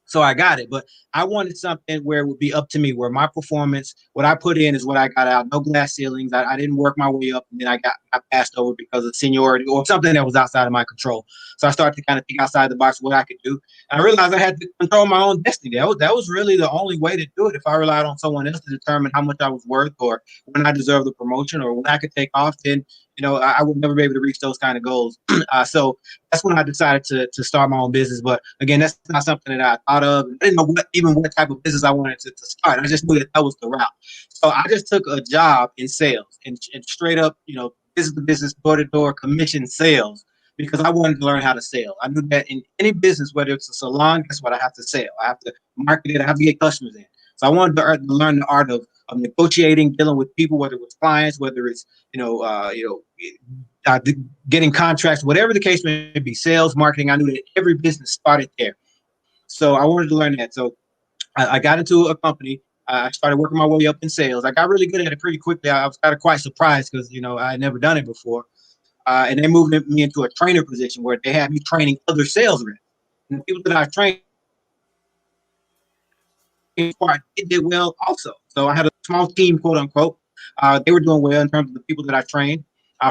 So I got it. But I wanted something where it would be up to me, where my performance, what I put in is what I got out. No glass ceilings. I didn't work my way up, and then I got passed over because of seniority or something that was outside of my control. So I started to kind of think outside the box what I could do. And I realized I had to control my own destiny. That was really the only way to do it. If I relied on someone else to determine how much I was worth or when I deserved the promotion or when I could take off, then I would never be able to reach those kind of goals. So that's when I decided to start my own business. But again, that's not something that I thought of. I didn't know what type of business I wanted to start. I just knew that was the route. So I just took a job in sales and straight up, business to business, door to door, commission sales, because I wanted to learn how to sell. I knew that in any business, whether it's a salon, that's what I have to sell. I have to market it. I have to get customers in. So I wanted to learn the art of negotiating, dealing with people, whether it's clients, whether it's getting contracts, whatever the case may be, sales, marketing. I knew that every business started there. So I wanted to learn that. So I got into a company. I started working my way up in sales. I got really good at it pretty quickly. I was kind of quite surprised because I had never done it before. And they moved me into a trainer position where they had me training other sales reps. And the people that I trained, it did well also. So I had a small team, quote unquote. They were doing well in terms of the people that I trained.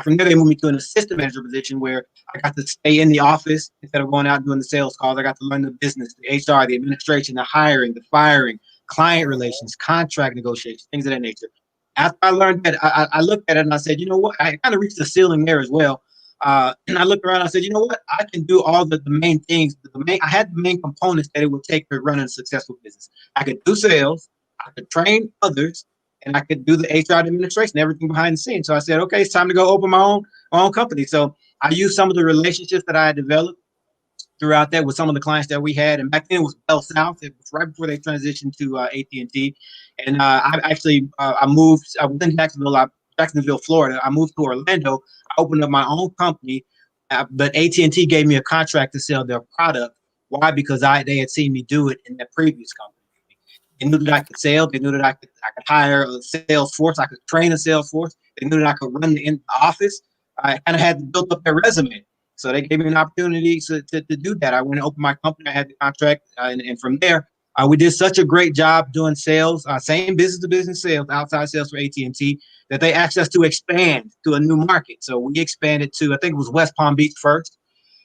From there, they moved me to an assistant manager position where I got to stay in the office instead of going out and doing the sales calls. I got to learn the business, the HR, the administration, the hiring, the firing, client relations, contract negotiations, things of that nature. After I learned that, I looked at it and I said, you know what? I kind of reached the ceiling there as well. And I looked around and I said, you know what? I can do all the main things. I had the main components that it would take to run a successful business. I could do sales, I could train others, and I could do the HR administration, everything behind the scenes. So I said, okay, it's time to go open my own company. So I used some of the relationships that I had developed throughout that with some of the clients that we had. And back then it was Bell South. It was right before they transitioned to AT&T. And I moved. I was in Jacksonville, Florida. I moved to Orlando. I opened up my own company, but AT&T gave me a contract to sell their product. Why? Because they had seen me do it in that previous company. They knew that I could sell. They knew that I could hire a sales force. I could train a sales force. They knew that I could run the office. I kind of had to build up their resume. So they gave me an opportunity to do that. I went and opened my company. I had the contract. And from there, we did such a great job doing sales, same business-to-business sales, outside sales for AT&T, that they asked us to expand to a new market. So we expanded to, I think it was West Palm Beach first.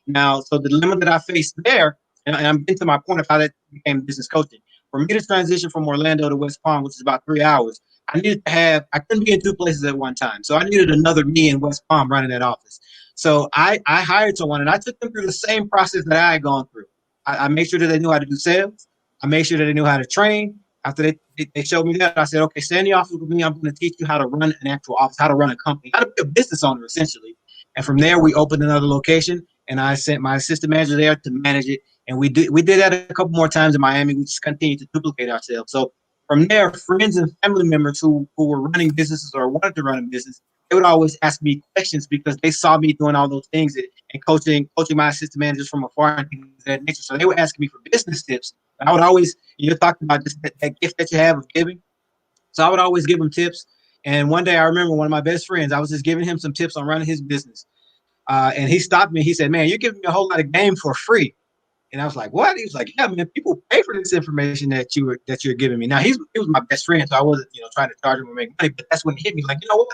Now, so the dilemma that I faced there, and I'm into my point of how that became business coaching. For me to transition from Orlando to West Palm, which is about 3 hours, I couldn't be in two places at one time. So I needed another me in West Palm running that office. So I hired someone and I took them through the same process that I had gone through. I made sure that they knew how to do sales. I made sure that they knew how to train. After they showed me that, I said, okay, stay in the office with me. I'm going to teach you how to run an actual office, how to run a company, how to be a business owner, essentially. And from there, we opened another location, and I sent my assistant manager there to manage it. And we did that a couple more times in Miami. We just continued to duplicate ourselves. So from there, friends and family members who were running businesses or wanted to run a business, they would always ask me questions because they saw me doing all those things and coaching my assistant managers from afar and things of that nature. So they were asking me for business tips. I would always, talking about just that gift that you have of giving. So I would always give them tips. And one day I remember one of my best friends, I was just giving him some tips on running his business. And he stopped me. He said, man, you're giving me a whole lot of game for free. And I was like, what? He was like, yeah, man, people pay for this information that you're giving me. Now he was my best friend, so I wasn't, trying to charge him or make money. But that's when it hit me, like, you know what?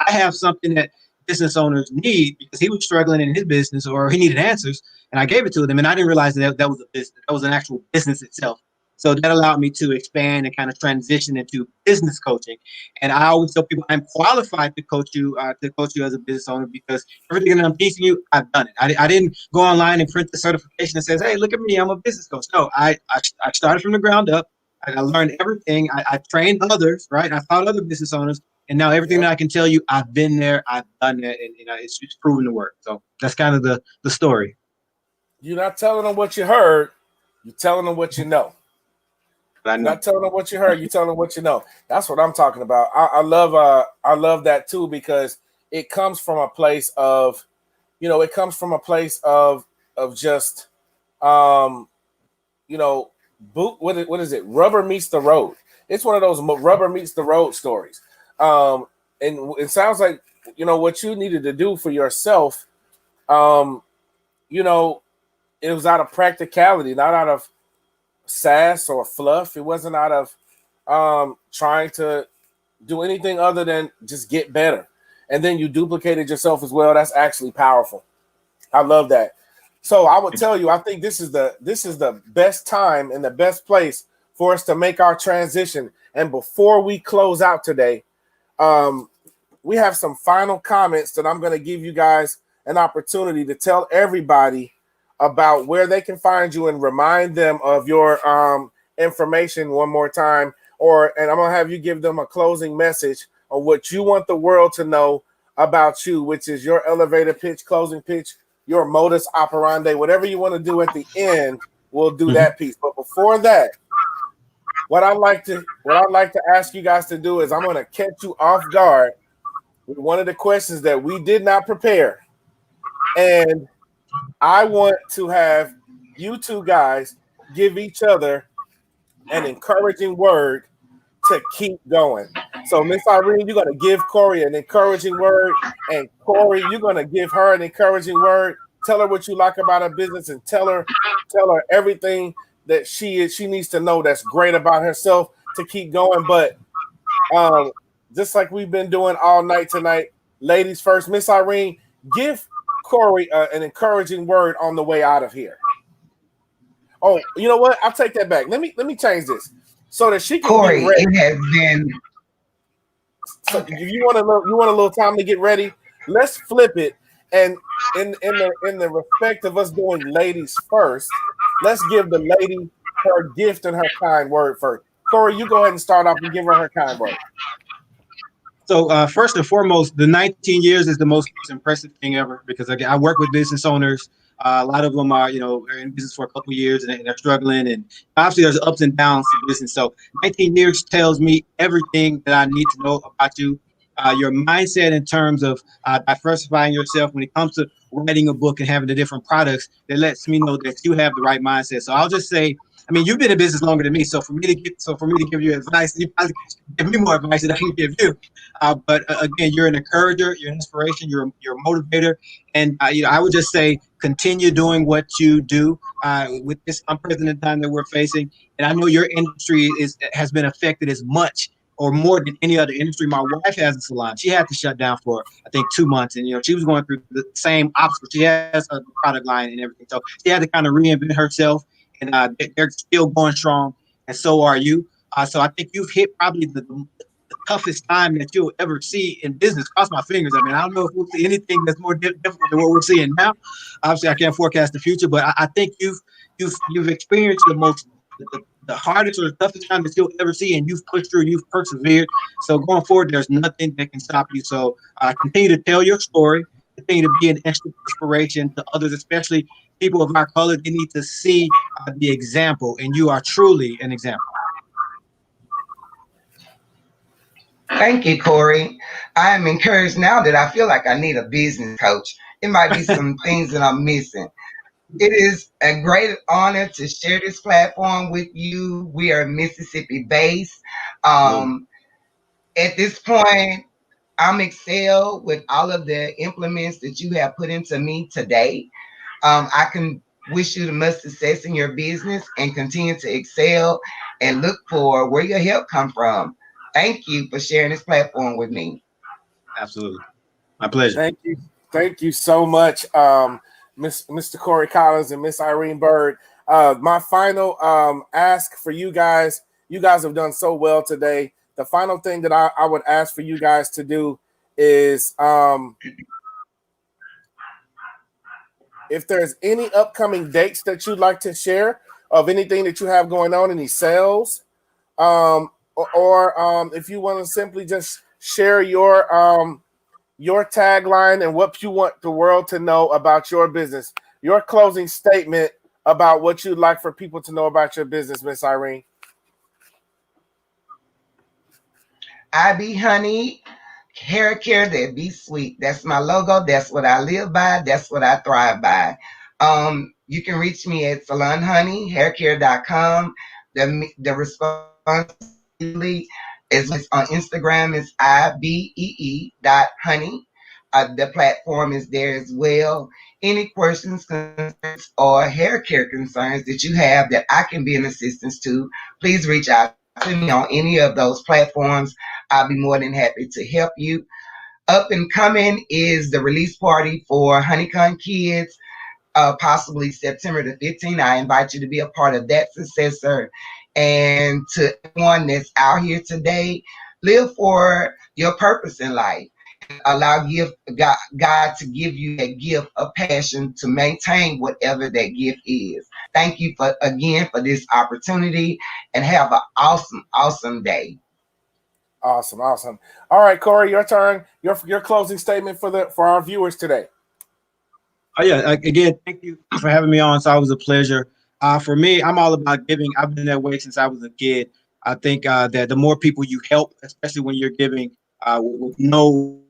I have something that business owners need, because he was struggling in his business or he needed answers, and I gave it to them. And I didn't realize that was a business, that was an actual business itself. So that allowed me to expand and kind of transition into business coaching. And I always tell people I'm qualified to coach you as a business owner, because everything that I'm teaching you, I've done it. I didn't go online and print the certification that says, hey, look at me, I'm a business coach. No, I started from the ground up. I learned everything. I trained others, right? I taught other business owners. And now everything that I can tell you, I've been there, I've done it, and it's proven to work. So that's kind of the story. You're not telling them what you heard, you're telling them what you know. You're not telling them what you heard, you're telling them what you know. That's what I'm talking about. I love that too, because it comes from a place of, just what is it? Rubber meets the road. It's one of those rubber meets the road stories. And it sounds like, what you needed to do for yourself, it was out of practicality, not out of sass or fluff. It wasn't out of trying to do anything other than just get better. And then you duplicated yourself as well. That's actually powerful. I love that. So I would tell you, I think this is the best time and the best place for us to make our transition. And before we close out today, we have some final comments that I'm going to give you guys an opportunity to tell everybody about where they can find you and remind them of your information one more time. And I'm going to have you give them a closing message on what you want the world to know about you, which is your elevator pitch, closing pitch, your modus operandi, whatever you want to do at the end, we'll do that piece. But before that, what I'd like to ask you guys to do is I'm going to catch you off guard with one of the questions that we did not prepare. And I want to have you two guys give each other an encouraging word to keep going. So, Miss Irene, you're going to give Corey an encouraging word, and Corey, you're going to give her an encouraging word. Tell her what you like about her business, and tell her everything that she needs to know that's great about herself to keep going. But just like we've been doing all night tonight, ladies first. Miss Irene, give Corey an encouraging word on the way out of here. Oh, you know what? I'll take that back. Let me change this so that she can Corey, get ready. it has been. So if you want a little time to get ready, let's flip it. And in the respect of us doing ladies first, let's give the lady her gift and her kind word first. Corey, you go ahead and start off and give her her kind word. So first and foremost, the 19 years is the most impressive thing ever, because again, I work with business owners. A lot of them are, in business for a couple of years and they're struggling. And obviously there's ups and downs to business. So 19 years tells me everything that I need to know about you. Your mindset in terms of diversifying yourself when it comes to writing a book and having the different products, that lets me know that you have the right mindset. So I'll just say, I mean, you've been in business longer than me, so for me to give you advice, you probably give me more advice than I can give you. But again, you're an encourager, you're an inspiration, you're a motivator, and I would just say continue doing what you do with this unprecedented time that we're facing. And I know your industry has been affected as much or more than any other industry. My wife has a salon. She had to shut down for, I think, 2 months. And, she was going through the same obstacle. She has a product line and everything. So she had to kind of reinvent herself. And they're still going strong. And so are you. So I think you've hit probably the toughest time that you'll ever see in business. Cross my fingers. I mean, I don't know if we'll see anything that's more difficult than what we're seeing now. Obviously, I can't forecast the future, but I think you've experienced the hardest or the toughest time that you'll ever see, and you've pushed through, you've persevered. So going forward, there's nothing that can stop you. So continue to tell your story, continue to be an inspiration to others, especially people of our color. They need to see the example, and you are truly an example. Thank you, Corey. I am encouraged now that I feel like I need a business coach. It might be some things that I'm missing. It is a great honor to share this platform with you. We are Mississippi based. At this point, I'm excelled with all of the implements that you have put into me today. I can Wish you the most success in your business and continue to excel and look for where your help come from. Thank you for sharing this platform with me. Absolutely. My pleasure. Thank you. Thank you so much, Mr. Corey Collins and Miss Irene Bird. My final ask for you guys have done so well today. The final thing that I would ask for you guys to do is if there's any upcoming dates that you'd like to share of anything that you have going on, any sales, or if you want to simply just share your tagline and what you want the world to know about your business, your closing statement about what you'd like for people to know about your business, Miss Irene. I be honey, hair care that be sweet. That's my logo. That's what I live by. That's what I thrive by. You can reach me at salonhoneyhaircare.com. The response is on Instagram is IBEE.honey. The platform is there as well. Any questions, concerns, or hair care concerns that you have that I can be an assistance to, please reach out to me on any of those platforms. I'll be more than happy to help you. Up and coming is the release party for Honeycomb Kids, possibly September the 15th. I invite you to be a part of that successor. And to everyone that's out here today, live for your purpose in life. Allow God to give you that gift of passion to maintain whatever that gift is. Thank you for this opportunity, and have an awesome day. Awesome. All right, Corey, your turn. Your closing statement for our viewers today. Oh yeah, again, thank you for having me on. It's always a pleasure. For me, I'm all about giving. I've been that way since I was a kid. I think that the more people you help, especially when you're giving with no,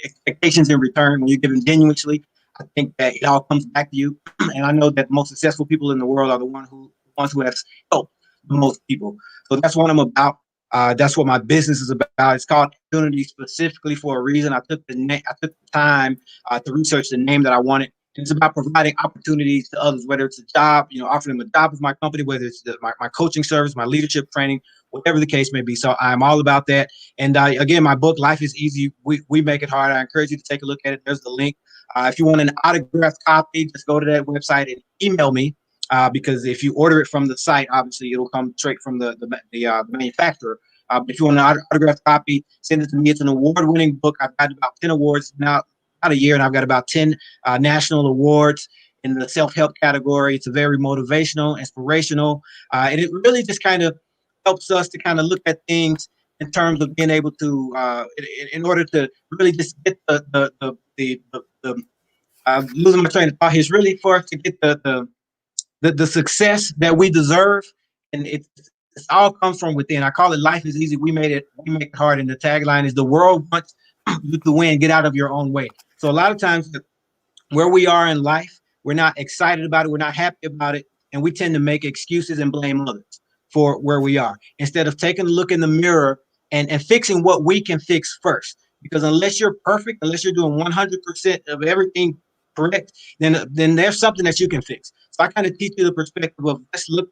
expectations in return, when you're giving genuinely, I think that it all comes back to you. And I know that the most successful people in the world are the ones who have helped the most people. So that's what I'm about. That's what my business is about. It's called Opportunity specifically for a reason. I took the time to research the name that I wanted. And it's about providing opportunities to others, whether it's a job, offering them a job with my company, whether it's my coaching service, my leadership training, whatever the case may be. So I'm all about that. And again, my book, Life is Easy, We Make It Hard. I encourage you to take a look at it. There's the link. If you want an autographed copy, just go to that website and email me. Because if you order it from the site, obviously it'll come straight from the manufacturer. But if you want an autographed copy, send it to me. It's an award-winning book. I've got about 10 awards now, about a year, and I've got about 10 national awards in the self-help category. It's a very motivational, inspirational, and it really just kind of helps us to kind of look at things in terms of being able to, in order to really just get losing my train of thought. It's really for us to get the success that we deserve, and it all comes from within. I call it Life is Easy, We make it hard, and the tagline is the world wants you to win, get out of your own way. So a lot of times where we are in life, we're not excited about it, we're not happy about it, and we tend to make excuses and blame others for where we are instead of taking a look in the mirror and fixing what we can fix first. Because unless you're perfect, unless you're doing 100% of everything correct, then there's something that you can fix. So I kind of teach you the perspective of let's look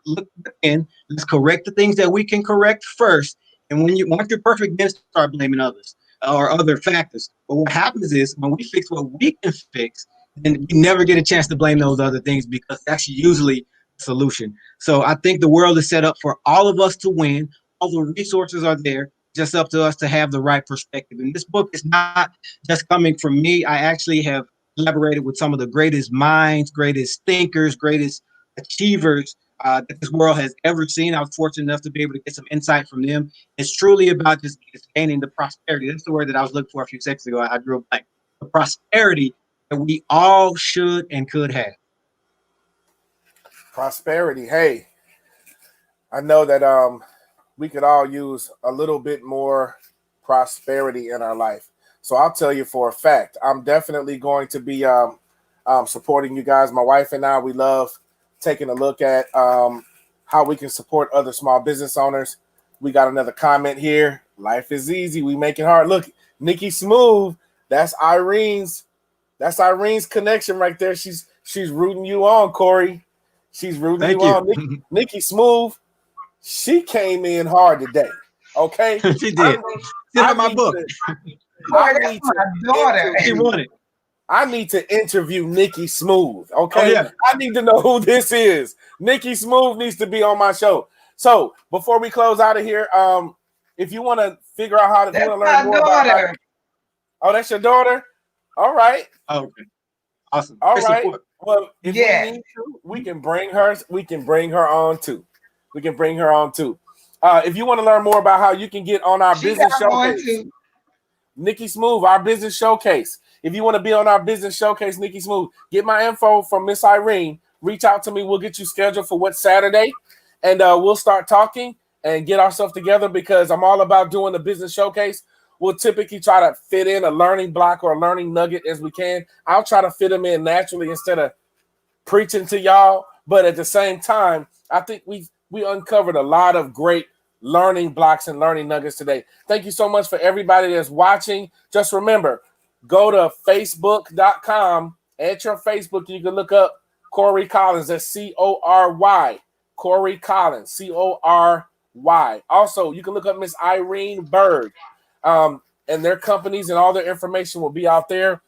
in, let's correct the things that we can correct first. And once you're perfect, then start blaming others or other factors. But what happens is when we fix what we can fix, then you never get a chance to blame those other things, because that's usually the solution. So I think the world is set up for all of us to win. All the resources are there. Just up to us to have the right perspective. And this book is not just coming from me. I actually have collaborated with some of the greatest minds, greatest thinkers, greatest achievers that this world has ever seen. I was fortunate enough to be able to get some insight from them. It's truly about just gaining the prosperity. That's the word that I was looking for a few seconds ago. I drew a blank. The prosperity that we all should and could have. Prosperity. Hey, I know that we could all use a little bit more prosperity in our life. So I'll tell you for a fact, I'm definitely going to be supporting you guys. My wife and I, we love taking a look at how we can support other small business owners. We got another comment here. Life is easy, we make it hard. Look, Nikki Smooth, that's Irene's connection right there. She's She's rooting you on, Corey. She's rooting Thank you you. on. Nikki Smooth, she came in hard today. Okay. She did. Send her my book. Boy, that's my daughter. She won it. I need to interview Nikki Smooth. Okay. Oh, yeah. I need to know who this is. Nikki Smooth needs to be on my show. So before we close out of here, if you want to figure out how to learn more about oh, that's your daughter? All right. Oh, okay. Awesome. All Good right. support. Well, if we need to, we can bring her on too. We can bring her on too. If you want to learn more about how you can get on our business showcase, Nikki Smooth, our business showcase. If you want to be on our business showcase, Nikki Smooth, get my info from Miss Irene. Reach out to me. We'll get you scheduled for what Saturday, and we'll start talking and get ourselves together because I'm all about doing the business showcase. We'll typically try to fit in a learning block or a learning nugget as we can. I'll try to fit them in naturally instead of preaching to y'all. But at the same time, I think we uncovered a lot of great learning blocks and learning nuggets today. Thank you so much for everybody that's watching. Just remember, go to facebook.com. At your Facebook, you can look up Corey Collins. That's Cory. Corey Collins, Cory. Also, you can look up Miss Irene Berg. And their companies and all their information will be out there.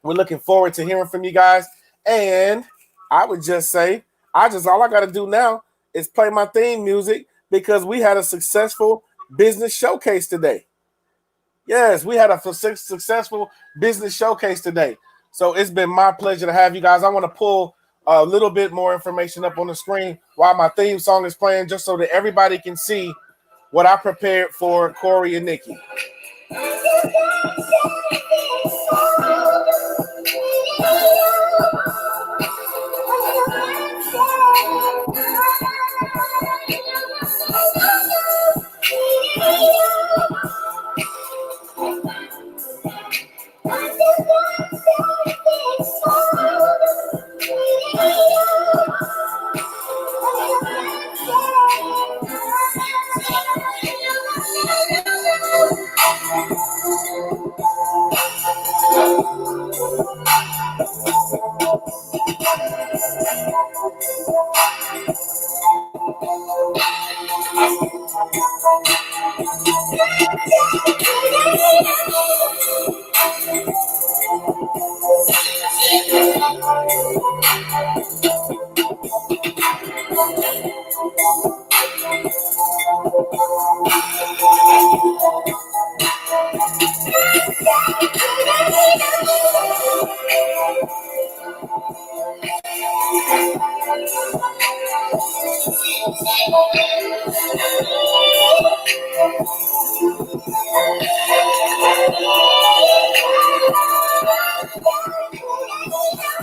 We're looking forward to hearing from you guys. And I would just say, all I got to do now is play my theme music because we had a successful business showcase today. Yes, we had a successful business showcase today. So it's been my pleasure to have you guys. I want to pull a little bit more information up on the screen while my theme song is playing, just so that everybody can see what I prepared for Corey and Nikki.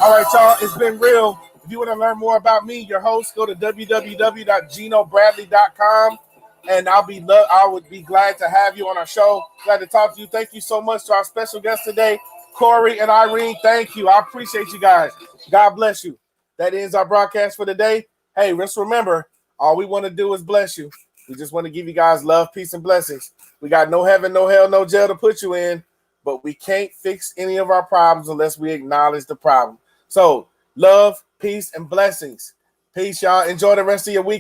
All right, y'all, it's been real. If you want to learn more about me, your host, go to www.genobradley.com, and I would be glad to have you on our show. Glad to talk to you. Thank you so much to our special guests today, Corey and Irene. Thank you. I appreciate you guys. God bless you. That ends our broadcast for today. Hey, just remember, all we want to do is bless you. We just want to give you guys love, peace, and blessings. We got no heaven, no hell, no jail to put you in, but we can't fix any of our problems unless we acknowledge the problem. So, love, peace, and blessings. Peace, y'all. Enjoy the rest of your week.